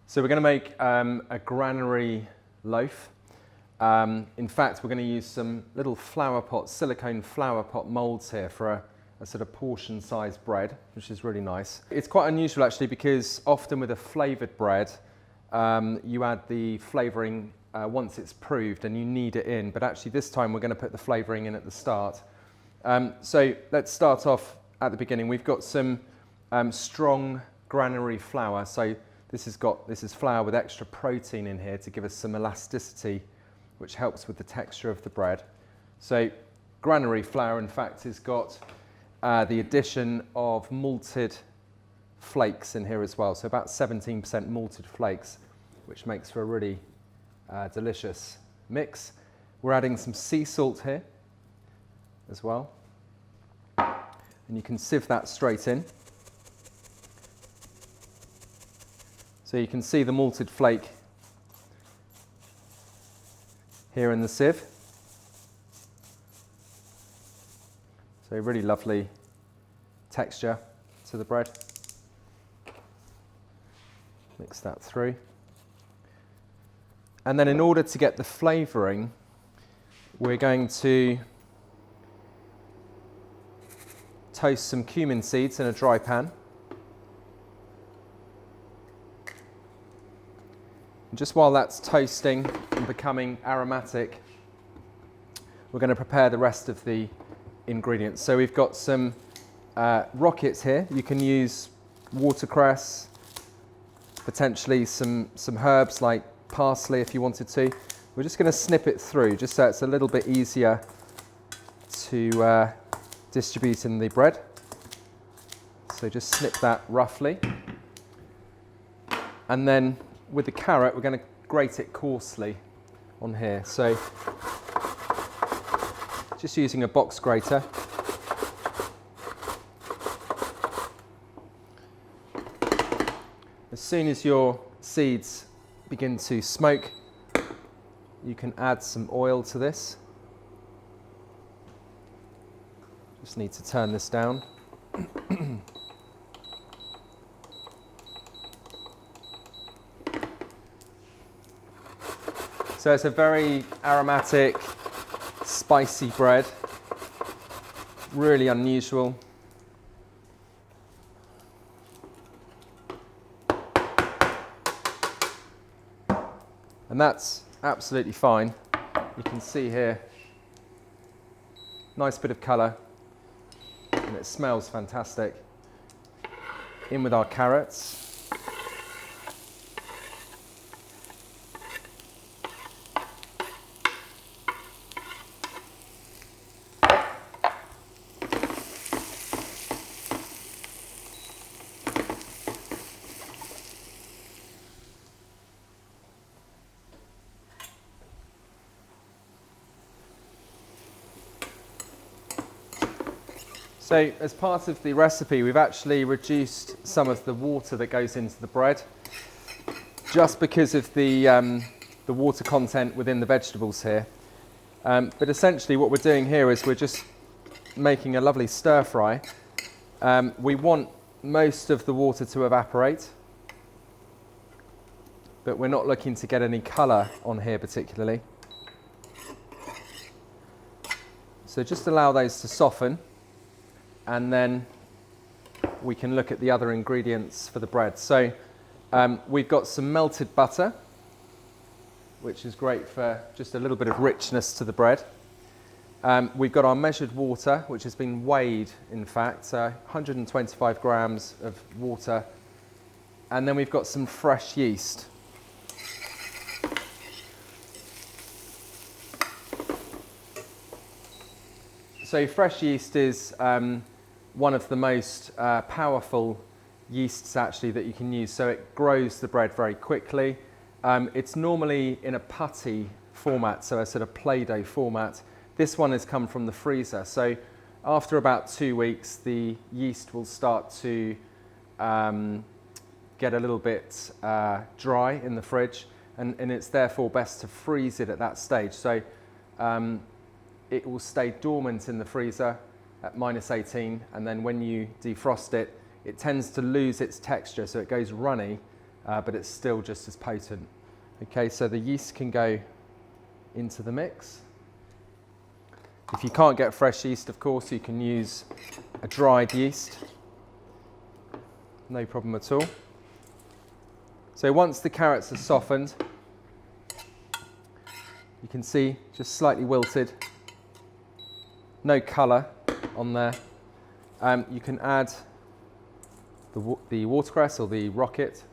So we're going to make a granary loaf. In fact, we're going to use some little Flowerpot, silicone Flowerpot molds here for a sort of portion-sized bread, which is really nice. It's quite unusual actually, because often with a flavoured bread, you add the flavouring once it's proved and you knead it in, but actually this time we're going to put the flavouring in at the start. So let's start off at the beginning. We've got some strong granary flour. So this is flour with extra protein in here to give us some elasticity, which helps with the texture of the bread. So granary flour, in fact, has got the addition of malted flakes in here as well. So about 17% malted flakes, which makes for a really delicious mix. We're adding some sea salt here as well. And you can sieve that straight in. So you can see the malted flake here in the sieve. So really lovely texture to the bread. Mix that through. And then in order to get the flavouring, we're going to toast some cumin seeds in a dry pan. And just while that's toasting and becoming aromatic, we're going to prepare the rest of the ingredients. So we've got some rockets here. You can use watercress, potentially some herbs like parsley if you wanted to. We're just going to snip it through just so it's a little bit easier to distribute in the bread. So just snip that roughly. And then with the carrot, we're going to grate it coarsely on here. So just using a box grater. As soon as your seeds begin to smoke, you can add some oil to this. Just need to turn this down. So it's a very aromatic, spicy bread, really unusual. And that's absolutely fine. You can see here, nice bit of colour, and it smells fantastic. In with our carrots. So as part of the recipe, we've actually reduced some of the water that goes into the bread, just because of the water content within the vegetables here. But essentially what we're doing here is we're just making a lovely stir fry. We want most of the water to evaporate, but we're not looking to get any colour on here particularly. So just allow those to soften. And then we can look at the other ingredients for the bread. So we've got some melted butter, which is great for just a little bit of richness to the bread. We've got our measured water, which has been weighed, in fact, 125 grams of water. And then we've got some fresh yeast. So fresh yeast is one of the most powerful yeasts actually that you can use. So it grows the bread very quickly. It's normally in a putty format, so a sort of Play-Doh format. This one has come from the freezer. So after about 2 weeks, the yeast will start to get a little bit dry in the fridge, and it's therefore best to freeze it at that stage. So it will stay dormant in the freezer at -18, and then when you defrost it, it tends to lose its texture, so it goes runny, but it's still just as potent. Okay, so the yeast can go into the mix. If you can't get fresh yeast, of course, you can use a dried yeast. No problem at all. So once the carrots are softened, you can see just slightly wilted, no colour on there. You can add the watercress or the rocket.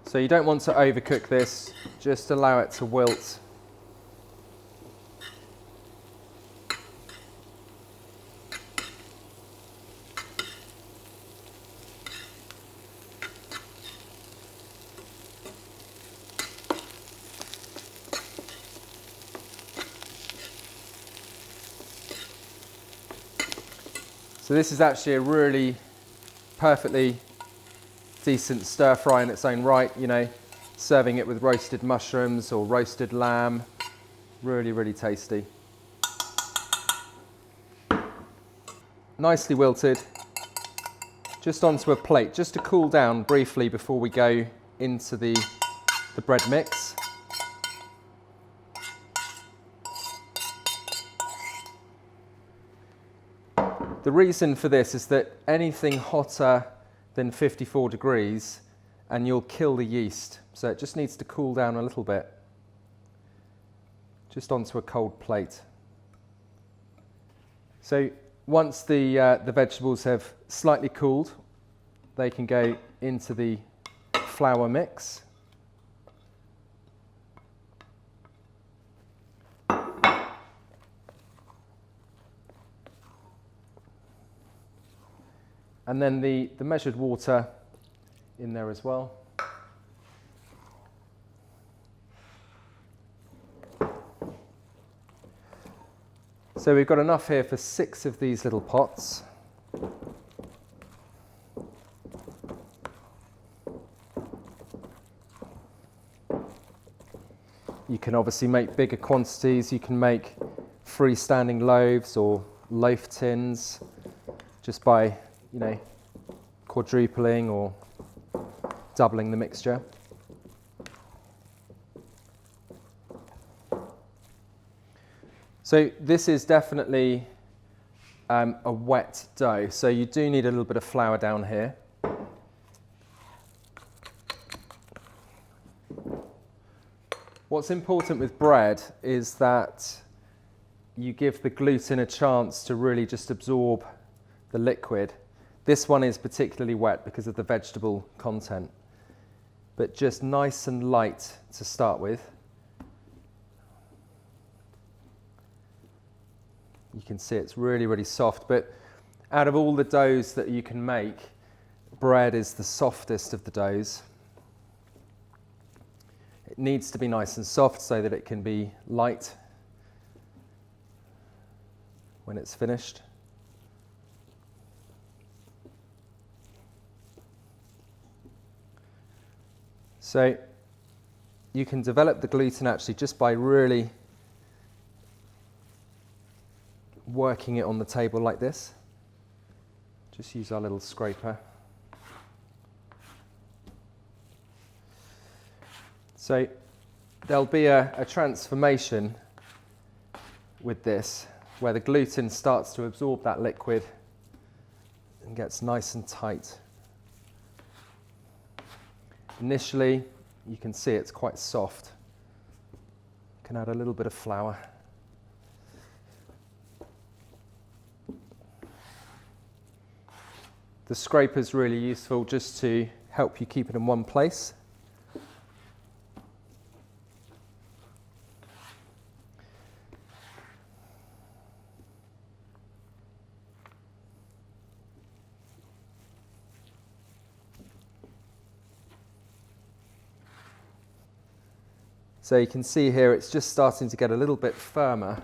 So you don't want to overcook this, just allow it to wilt. So this is actually a really perfectly decent stir fry in its own right, you know, serving it with roasted mushrooms or roasted lamb. Really, really tasty. Nicely wilted. Just onto a plate, just to cool down briefly before we go into the bread mix. The reason for this is that anything hotter than 54 degrees and you'll kill the yeast. So it just needs to cool down a little bit. Just onto a cold plate. So once the vegetables have slightly cooled, they can go into the flour mix. And then the measured water in there as well. So we've got enough here for 6 of these little pots. You can obviously make bigger quantities. You can make freestanding loaves or loaf tins just by, you know, quadrupling or doubling the mixture. So this is definitely a wet dough, so you do need a little bit of flour down here. What's important with bread is that you give the gluten a chance to really just absorb the liquid. This one is particularly wet because of the vegetable content, but just nice and light to start with. You can see it's really, really soft, but out of all the doughs that you can make, bread is the softest of the doughs. It needs to be nice and soft so that it can be light when it's finished. So you can develop the gluten actually just by really working it on the table like this. Just use our little scraper. So there'll be a transformation with this where the gluten starts to absorb that liquid and gets nice and tight. Initially, you can see it's quite soft. You can add a little bit of flour. The scraper is really useful just to help you keep it in one place. So you can see here it's just starting to get a little bit firmer.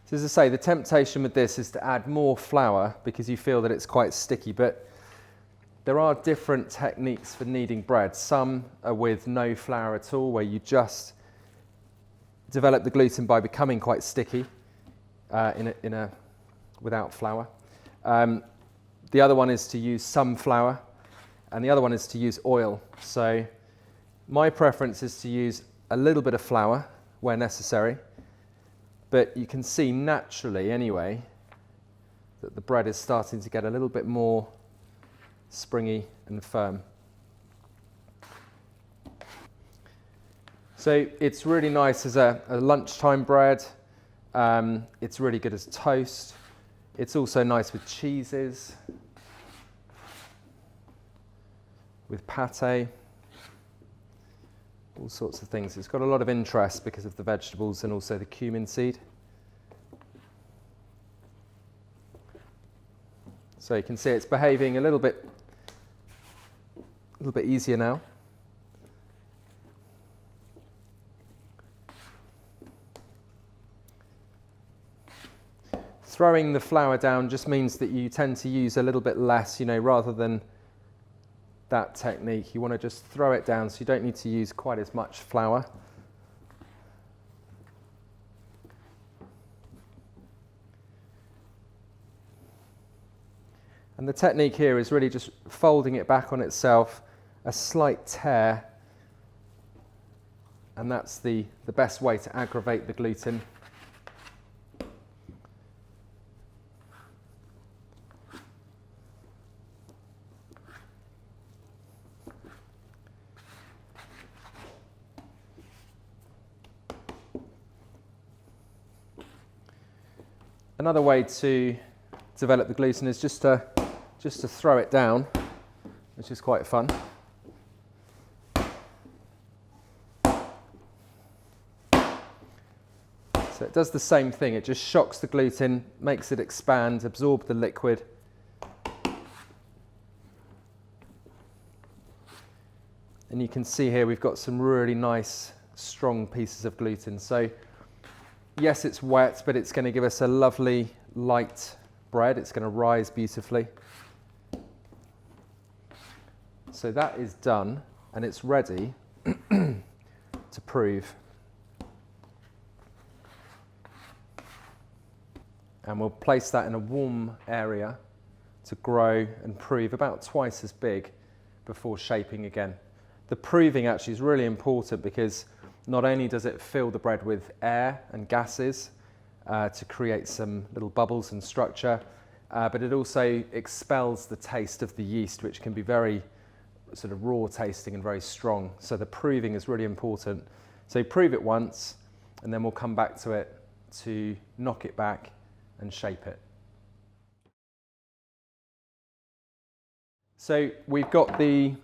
So as I say, the temptation with this is to add more flour because you feel that it's quite sticky, but there are different techniques for kneading bread. Some are with no flour at all, where you just develop the gluten by becoming quite sticky without flour. The other one is to use some flour, and the other one is to use oil. So my preference is to use a little bit of flour where necessary, but you can see naturally anyway that the bread is starting to get a little bit more springy and firm. So it's really nice as a lunchtime bread. It's really good as toast. It's also nice with cheeses, with pate, all sorts of things. It's got a lot of interest because of the vegetables and also the cumin seed. So you can see it's behaving a little bit easier now. Throwing the flour down just means that you tend to use a little bit less, rather than that technique. You want to just throw it down, so you don't need to use quite as much flour. And the technique here is really just folding it back on itself, a slight tear, and that's the best way to aggravate the gluten. Another way to develop the gluten is just to throw it down, which is quite fun. So it does the same thing. It just shocks the gluten, makes it expand, absorb the liquid. And you can see here we've got some really nice, strong pieces of gluten. So yes, it's wet, but it's going to give us a lovely, light bread. It's going to rise beautifully. So that is done, and it's ready to prove. And we'll place that in a warm area to grow and prove about twice as big before shaping again. The proving actually is really important because not only does it fill the bread with air and gases to create some little bubbles and structure, but it also expels the taste of the yeast, which can be very sort of raw tasting and very strong. So the proving is really important. So prove it once, and then we'll come back to it to knock it back and shape it. So we've got the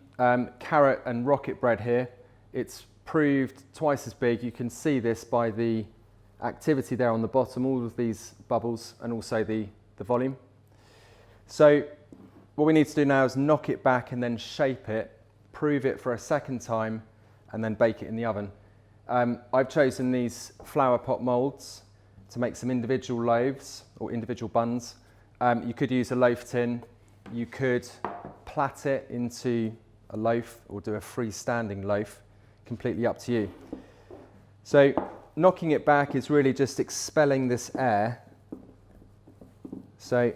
carrot and rocket bread here. It's proved twice as big. You can see this by the activity there on the bottom, all of these bubbles, and also the volume. So what we need to do now is knock it back and then shape it, prove it for a second time, and then bake it in the oven. I've chosen these Flowerpot molds to make some individual loaves or individual buns. You could use a loaf tin. You could plait it into a loaf or do a freestanding loaf. Completely up to you. So knocking it back is really just expelling this air. So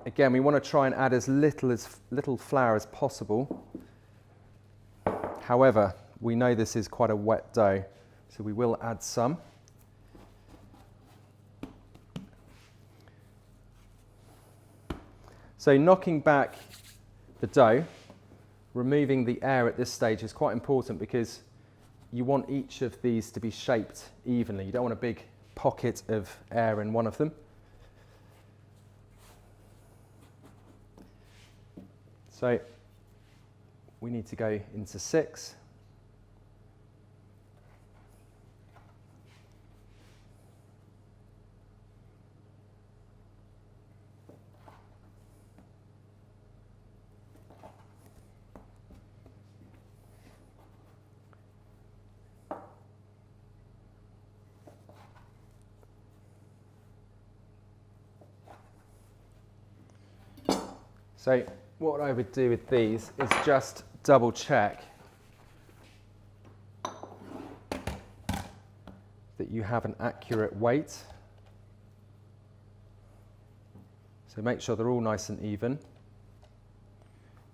again, we want to try and add as little flour as possible. However, we know this is quite a wet dough, so we will add some. So knocking back the dough, removing the air at this stage is quite important because you want each of these to be shaped evenly. You don't want a big pocket of air in one of them. So we need to go into 6. So what I would do with these is just double check that you have an accurate weight. So make sure they're all nice and even.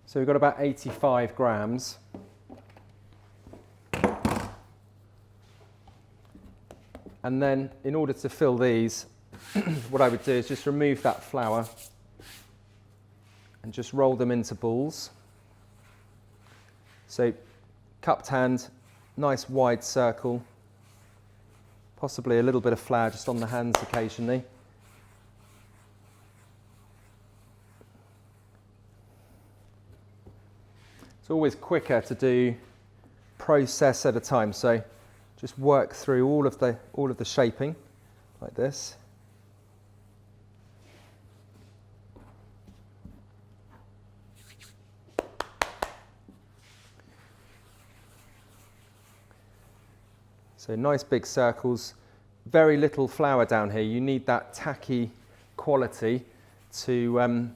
So we've got about 85 grams. And then in order to fill these, what I would do is just remove that flour and just roll them into balls. So cupped hand, nice wide circle, possibly a little bit of flour just on the hands occasionally. It's always quicker to do process at a time, so just work through all of the shaping like this. So nice big circles, very little flour down here. You need that tacky quality to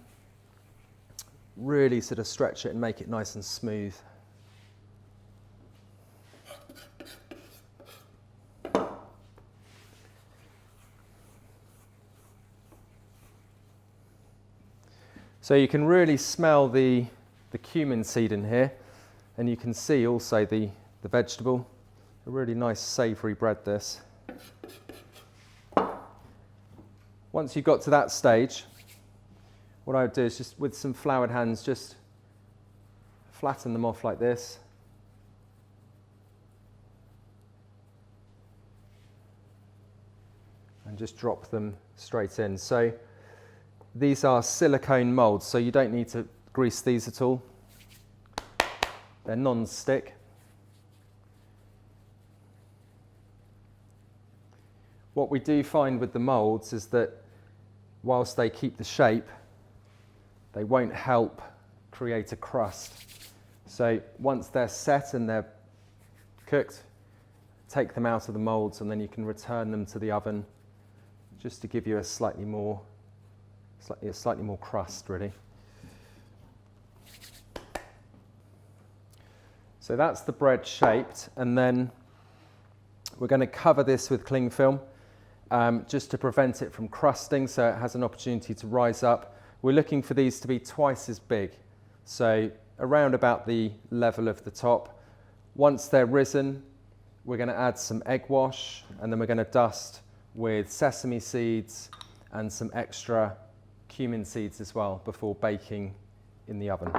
really sort of stretch it and make it nice and smooth. So you can really smell the cumin seed in here, and you can see also the vegetable. A really nice savoury bread this. Once you've got to that stage, what I would do is just with some floured hands, just flatten them off like this. And just drop them straight in. So these are silicone moulds, so you don't need to grease these at all. They're non-stick. What we do find with the moulds is that whilst they keep the shape, they won't help create a crust. So once they're set and they're cooked, take them out of the moulds and then you can return them to the oven just to give you a slightly more crust, really. So that's the bread shaped, and then we're going to cover this with cling film just to prevent it from crusting, so it has an opportunity to rise up. We're looking for these to be twice as big, so around about the level of the top. Once they're risen, we're going to add some egg wash, and then we're going to dust with sesame seeds and some extra cumin seeds as well before baking in the oven.